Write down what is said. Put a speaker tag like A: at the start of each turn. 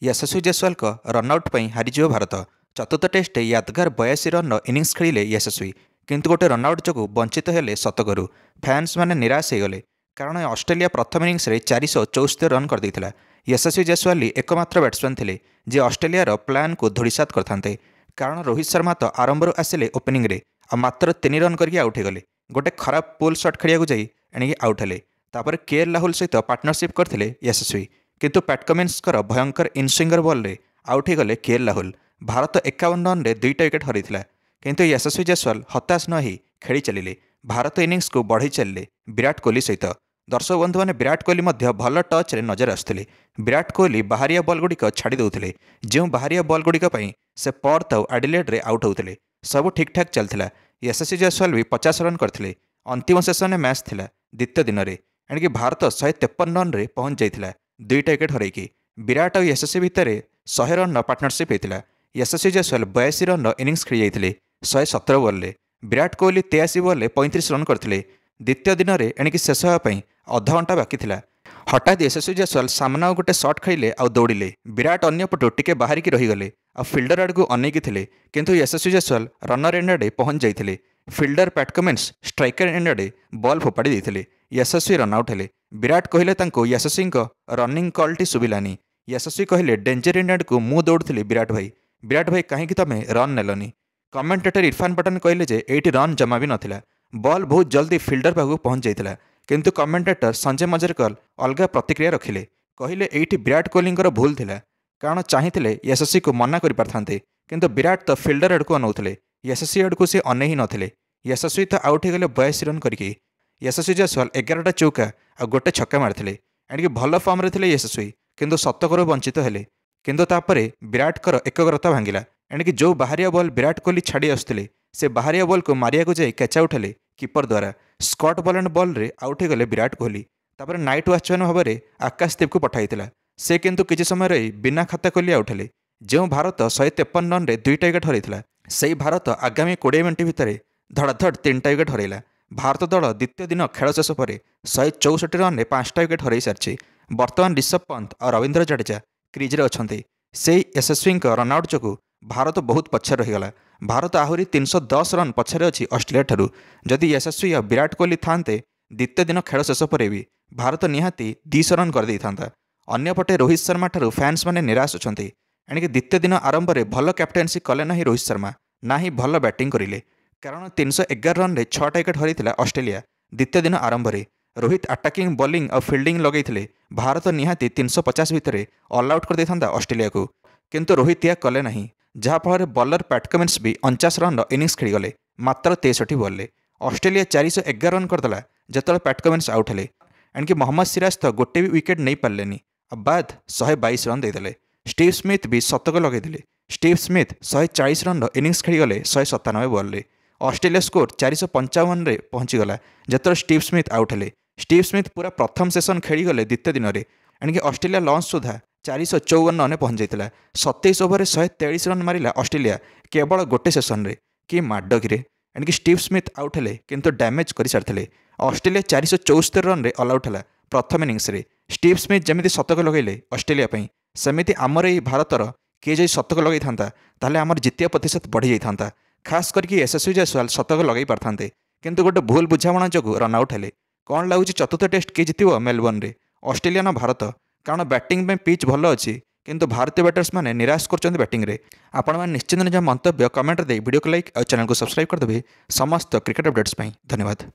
A: यशस्वी Jaiswal runout पर हारीज भारत। चतुर्थ test यादगार 82 रन इनिंग्स खेलिले यशस्वी, किंतु गोटे रनआउट जो वंचित हेले शतकरू। फैन्स मैंने निराश हो गले कारण ऑस्ट्रेलिया प्रथम इनिंग्स 474 रन कर देथिला। यशस्वी जयसवाल एकमात्र बैट्समैन थे जे ऑस्ट्रेलियार प्लान को धूलिसात करते, कारण रोहित शर्मा तो आरंभ आसिले ओपनिंग रे मात्र 3 रन करके आउट होगले। गोटे खराब पुल शॉट खेलिया जाई एणिक आउट हेले। तापर केएल राहुल सहित पार्टनरशिप करथिले यशस्वी, किंतु पैट कमिन्सकर भयंकर इनस्विंगर बॉल रे आउट होगले केएल राहुल। भारत 51 रन रे 2टा विकेट हरैथिला, किंतु यशस्वी जयसवाल हताश न होई खेली चलिले। भारत इनिंग्स को बढ़ई चलिले विराट कोहली सहित। दर्शक बंधु मैंने विराट कोहली मध्य भल टच रे नजर आसुथिले। विराट कोहली बाहरिया बॉल गुड़िक छाड़ी देउथिले, जो बाहरिया बॉल गुड़िक पई से पर्थ और एडिलेड रे आउट होउथिले। सब ठीक ठाक चलथिला। यशस्वी जयसवाल भी 50 रन करथिले। अंतिम सेशन में मैच थिला द्वितीय दिन में एणिक भारत 153 रन रे पहुंच जाइथिला 2टा विकेट हरैकी। विराट और यशस्वी भितर 100 रन पार्टनरशिप होता। यशस्वी जयसवाल 82 रन इनिंग्स खेली जाते 117 बॉल रे। विराट कोहली 83 बॉल रे 35 रन करथिले। द्वितीय दिन में एणिक शेष होगापी अध घंटा बाकी थिला। हठात यशस्वी जयसवाल सामना गोटे शॉट खेलिले आ दौड़िले। विराट अन्यपटु टिके बाहरिकी रहीगले आ फिल्डर आड़क अनेकी थिले, किंतु यशस्वी जयसवाल रनर एंड आड़े पहुंच जाइथिले। Fielder Pat Cummins striker end आड़े बॉल फोपाड़ी देइथिले। यशस्वी रनआउट हेले। विराट कहले तांको यशस्वी रनिंग कॉलटी सुबिलानी। यशस्वी कहले डेंजर एंड आड़ को मु दौड़ुली विराट भाई कहीं तुम रन नेलनी। कमेंटेटर इरफान पठान कहले जे एटी रन जमा भी नथिला। बॉल बहुत जल्दी फिल्डर पाखु पहुंच जाइथिला, किंतु कमेंटेटर संजय मजरकर अलग प्रतिक्रिया रखिले। कहले एटी विराट कोहली भूल थिला, कारण चाहिए यशस्वी को मना कर पारथांते, किंतु विराट तो फिल्डर आड़क अनौथिले। यशस्वी आड़क से अने ही नथिले। यशस्वी तो आउट होगले 82 रन करके। यशस्वी जयसवाल 11टा चौका और गोटे छक्का मारथिले। एणिक भल फॉर्म रे थिले यशस्वी, किंतु शतकरू वंचित हेले। किंतु तापरे विराटकर एकग्रता भांगिला। एणिक जो बाहरिया बॉल विराट कोहली छाड़ी आसुथिले से बाहरिया बॉल को मारिया को जाई कैच आउट हेले कीपर द्वारा। स्कॉट बॉलैंड बॉल रे आउट होगले विराट कोहली। तापर नाइट वॉचमैन भाव में आकाशदीप को पठाइथिला, से किंतु किछि समय रही बिना खाता खोली आउट हेले। जो भारत 153 रन रे 2टा विकेट हरैथिला, सेही भारत आगामी 20 मिनिट भितर धड़ाधड़ 3टा विकेट हरैला। भारत दल द्वितीय दिन खेल शेष पर 164 रन में 5टा विकेट हरई सारी। बर्तमान ऋषभ पंत और रविंद्र जडेजा क्रिज्रे अच्छे। से यशस्वी रनआउट जो भारत बहुत पछे रहीगला। भारत आहरी 310 रन पछरे अच्छी ऑस्ट्रेलिया ठारू। जदि यशस्वी और विराट कोहली थांते द्वितीय दिन खेल शेष पर भी भारत निहाती 200 रन कर देइथांता। अन्यपटे रोहित शर्मा ठारू फैन्स माने निराश अछंती। एणिक द्वितीय दिन आरंभ में भल कैप्टेनसी कले ना रोहित शर्मा, ना ही भल बैटिंग करिले, कारण 311 रन रे 6टा विकेट हरैथिला ऑस्ट्रेलिया। द्वितीय दिन आरंभ में रोहित अटाकिंग बॉलिंग और फील्डिंग लगैथिले। भारत निहाती 350 भितर ऑल आउट कर देइथांता ऑस्ट्रेलिया को, किंतु रोहित या कले नहीं, जहाँफल बॉलर पैट कमिन्स भी 49 रन इनिंग्स खेलीगले मात्र 63 बॉल रे। ऑस्ट्रेलिया 411 रन करदेला जिते पैट कमिन्स आउट हेले। एणिक मोहम्मद सिराज तो गोटे भी विकेट नहीं पारे बाद 122 रन देदेले। स्टीव स्मिथ भी शतक लगेदेले। स्टीव स्मिथ 140 रन इनिंग्स खेलीगले 197 बॉल रे। ऑस्ट्रेलिया स्कोर 455 रे पहुंचीगला जिते स्टीव स्मिथ आउट हेले। स्टीव स्मिथ पूरा प्रथम सेसन खेलीगले द्वितीय दिन में। एणिक ऑस्ट्रेलिया लॉन्च सुधा 454 रन पहुंच जाता। 27 ओवर 123 रन मारिला ऑस्ट्रेलिया केवल गोटे सेसन रे। कि माड कि एणिक स्टीव स्मिथ आउट हेले, किंतु डैमेज कर सारी। ऑस्ट्रेलिया 474 रन रे ऑल आउट है प्रथम इनिंग्स रे। स्टीव स्मिथ जमी शतक लगेले ऑस्ट्रेलिया सेमिति आमर ये भारतर किए जब शतक लगे था ताले आमर जितिया प्रतिशत बढ़ी जाता। खास करके यशस्वी जयसवाल शतक लगे पारथांते, किंतु गोटे भूल बुझाणा जो रनआउट हेले। कौन लगुच चतुर्थ टेस्ट किए जितिबो मेलबोर्न रे, ऑस्ट्रेलिया ना भारत? कारण बैटिंग में पिच भल अच्छी, किंतु भारतीय बैटर्स मैंने निराश कर बैटिंग रे। आपण मैंने निश्चित निज मंतव्य कमेंट दे वीडियो को लाइक और चैनल को सब्सक्राइब करदेवे। समस्त क्रिकेट अपडेट्स धन्यवाद।